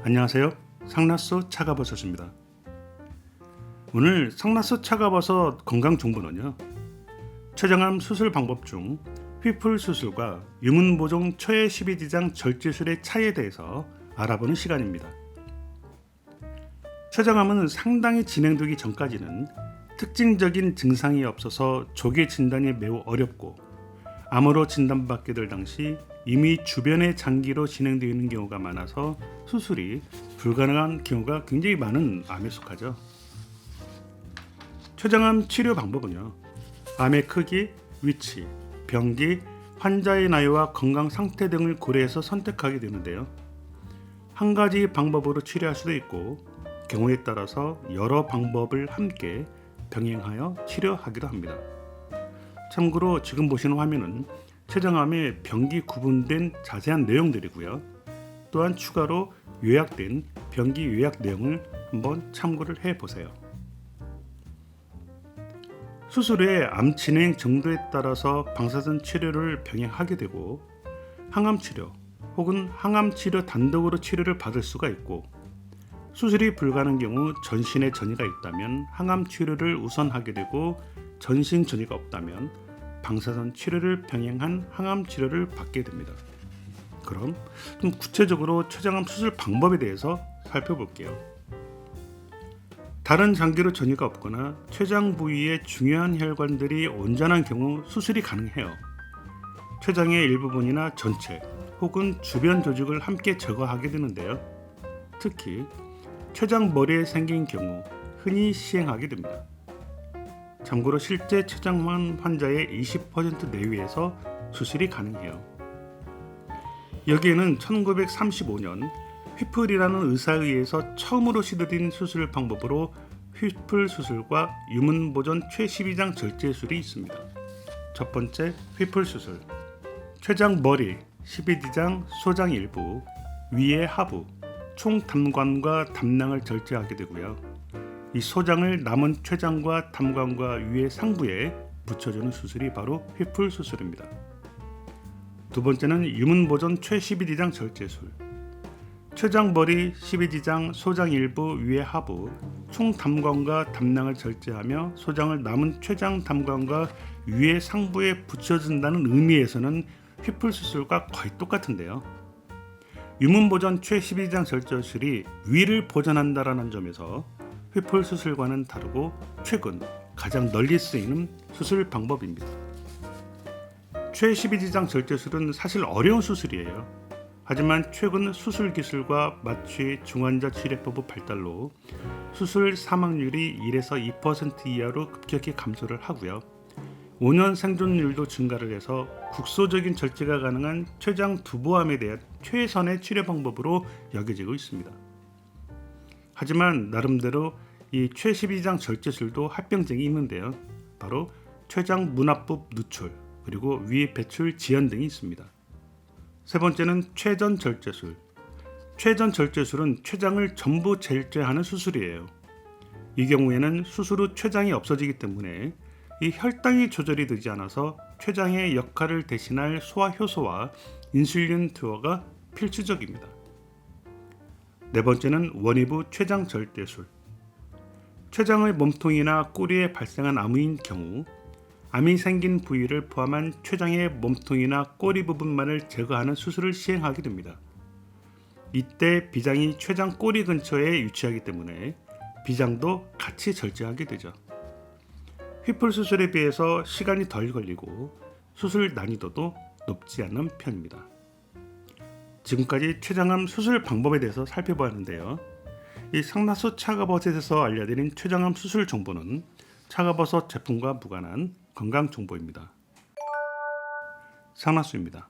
안녕하세요. 상낫소 차가버섯입니다. 오늘 상낫소 차가버섯 건강 정보는요, 췌장암 수술 방법 중 휘풀 수술과 유문보종 초회 12지장 절제술의 차이에 대해서 알아보는 시간입니다. 췌장암은 상당히 진행되기 전까지는 특징적인 증상이 없어서 조기 진단이 매우 어렵고, 암으로 진단받게 될 당시 이미 주변의 장기로 진행되어 있는 경우가 많아서 수술이 불가능한 경우가 굉장히 많은 암에 속하죠. 췌장암 치료 방법은요, 암의 크기, 위치, 병기, 환자의 나이와 건강 상태 등을 고려해서 선택하게 되는데요. 한 가지 방법으로 치료할 수도 있고, 경우에 따라서 여러 방법을 함께 병행하여 치료하기도 합니다. 참고로 지금 보시는 화면은 췌장암의 병기 구분된 자세한 내용들이고요. 또한 추가로 요약된 병기 요약 내용을 한번 참고를 해보세요. 수술 후에 암 진행 정도에 따라서 방사선 치료를 병행하게 되고, 항암 치료 혹은 항암 치료 단독으로 치료를 받을 수가 있고, 수술이 불가능한 경우 전신에 전이가 있다면 항암 치료를 우선하게 되고, 전신 전이가 없다면 방사선 치료를 병행한 항암 치료를 받게 됩니다. 그럼 좀 구체적으로 췌장암 수술 방법에 대해서 살펴볼게요. 다른 장기로 전이가 없거나 췌장 부위의 중요한 혈관들이 온전한 경우 수술이 가능해요. 췌장의 일부분이나 전체 혹은 주변 조직을 함께 제거하게 되는데요. 특히 췌장 머리에 생긴 경우 흔히 시행하게 됩니다. 참고로 실제 췌장암 환자의 20% 내외에서 수술이 가능해요. 여기에는 1935년 휘플이라는 의사에 의해서 처음으로 시도된 수술 방법으로 휘플 수술과 유문보존 최12장 절제술이 있습니다. 첫 번째, 휘플 수술. 췌장 머리, 12지장, 소장 일부, 위의 하부, 총 담관과 담낭을 절제하게 되고요. 이 소장을 남은 췌장과 담관과 위의 상부에 붙여주는 수술이 바로 휘플 수술입니다. 두 번째는 유문보존 최12지장 절제술. 췌장 머리, 12지장, 소장 일부, 위의 하부, 총 담관과 담낭을 절제하며 소장을 남은 췌장, 담관과 위의 상부에 붙여준다는 의미에서는 휘플 수술과 거의 똑같은데요. 유문보존 최12지장 절제술이 위를 보존한다는 점에서 휘플 수술과는 다르고 최근 가장 널리 쓰이는 수술 방법입니다. 최12지장 절제술은 사실 어려운 수술이에요. 하지만 최근 수술 기술과 마취, 중환자 치료법의 발달로 수술 사망률이 1에서 2% 이하로 급격히 감소를 하고요. 5년 생존율도 증가를 해서 국소적인 절제가 가능한 췌장 두부암에 대한 최선의 치료 방법으로 여겨지고 있습니다. 하지만 나름대로 이 최12지장 절제술도 합병증이 있는데요. 바로 췌장 문합부 누출, 그리고 위 배출 지연 등이 있습니다. 세 번째는 췌전 절제술. 췌전 절제술은 췌장을 전부 절제하는 수술이에요. 이 경우에는 수술 후 췌장이 없어지기 때문에 이 혈당이 조절이 되지 않아서 췌장의 역할을 대신할 소화효소와 인슐린 투여가 필수적입니다. 네 번째는 원위부 췌장 절제술. 췌장의 몸통이나 꼬리에 발생한 암인 경우 암이 생긴 부위를 포함한 췌장의 몸통이나 꼬리 부분만을 제거하는 수술을 시행하게 됩니다. 이때 비장이 췌장 꼬리 근처에 위치하기 때문에 비장도 같이 절제하게 되죠. 휘플 수술에 비해서 시간이 덜 걸리고 수술 난이도도 높지 않은 편입니다. 지금까지 췌장암 수술 방법에 대해서 살펴보았는데요. 이 상낫소 차가버섯에서 알려드린 췌장암 수술 정보는 차가버섯 제품과 무관한 건강 정보입니다. 상낫소입니다.